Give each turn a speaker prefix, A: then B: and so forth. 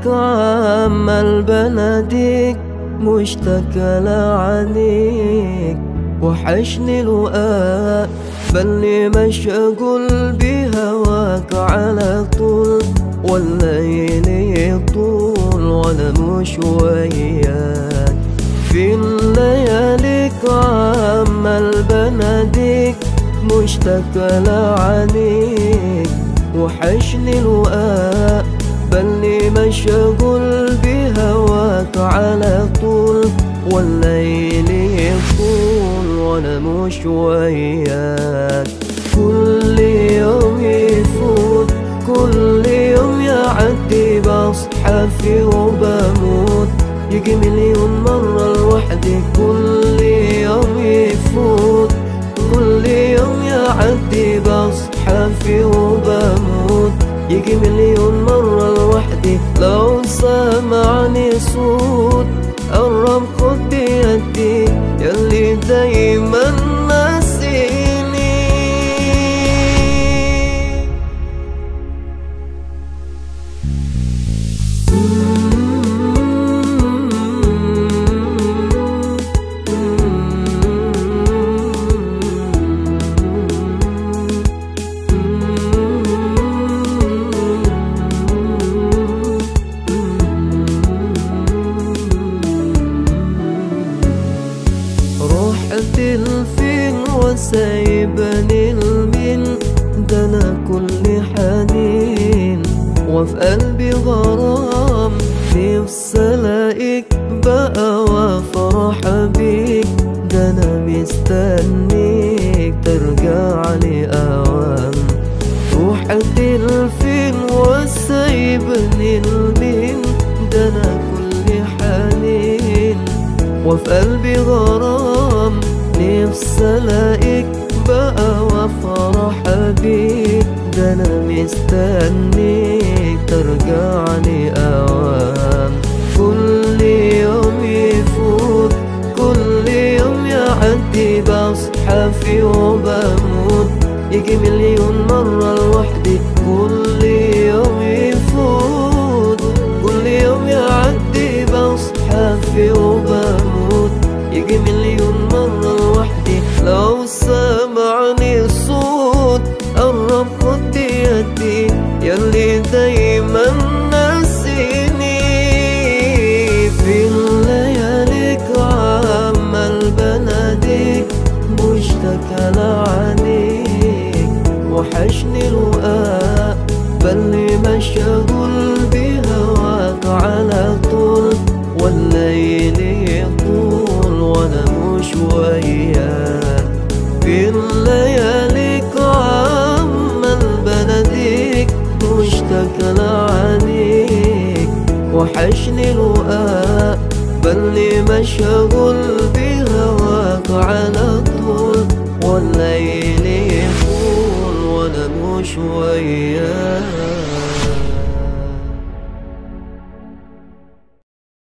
A: لك عمال بناديك مشتاق لعينيك، وحشني الوقاء بلي مشغول بهواك على طول، والليل يطول وانا مش وياك. في اللياليك عمال بناديك مشتاق لعينيك، وحشني الوقاء بلي مشغول بهواك على طول، والليل يطول وانا مش وياك. كل يوم يفوت كل يوم يعدي بصحى فيه وبموت، يجي مليون مرة لوحدي. كل يوم يفوت كل يوم يعدي بصحى فيه وبموت، يجي مليون مرة لوحدي. لو سمعني صوت قرب خد بيدي ياللي دايما ناسيني. رحت لفين وسايبني لمين؟ ده انا كل حنين وفي قلبي غرام، نفسي الاقيك بقى وافرح بيك. ده انا مستنيك ترجع لي اوام. رحت لفين وسايبني لمين؟ ده انا كل حنين وفي قلبي غرام، نفسي الاقيك بقى وافرح بيك. ده انا مستنيك ترجع لي اوام. كل يوم يفوت كل يوم يعدي بصحى فيه وبموت، يجي مليون مرة لوحدي. كل يوم يفوت كل يوم يعدي بصحى فيه وبموت، يجي مليون مرة لوحدي. لو سمعني صوت قرب خد يدي ياللي دايما ناسيني. في اللياليك عمال بناديك مشتاق لعينيك، وحشني الوقاء بلي مشغول بهواك على طول، والليل يطول وانا مش وياك. في اللياليك عمال بناديك مشتاق لعينيك، وحشني الوقاء بلي مشغول بهواك على طول، والليل يطول وانا مش وياك.